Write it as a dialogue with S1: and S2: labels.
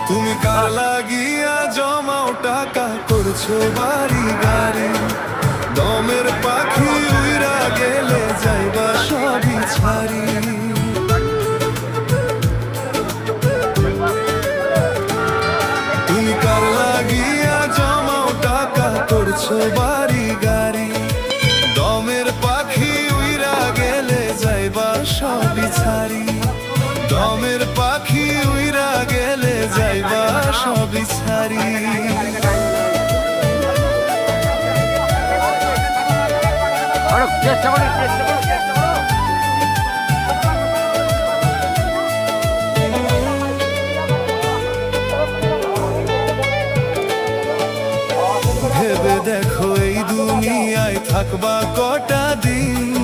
S1: তুমি কার লাগিয়া জমাও টাকা করছো বাড়ি গাড়ি, দমের পাখি উইরা গেলে যাইবা সবই ছাড়ি। তুমি কার লাগিয়া জমাও টাকা করছো বাড়ি গাড়ি, দমের পাখি উইরা গেলে যাইবা সবই ছাড়ি। দমের পাখি উইরা গেলে যাইবা সবই ছাড়ি। ভেবে দেখো এই দুনিয়ায় থাকবা কটা দিন,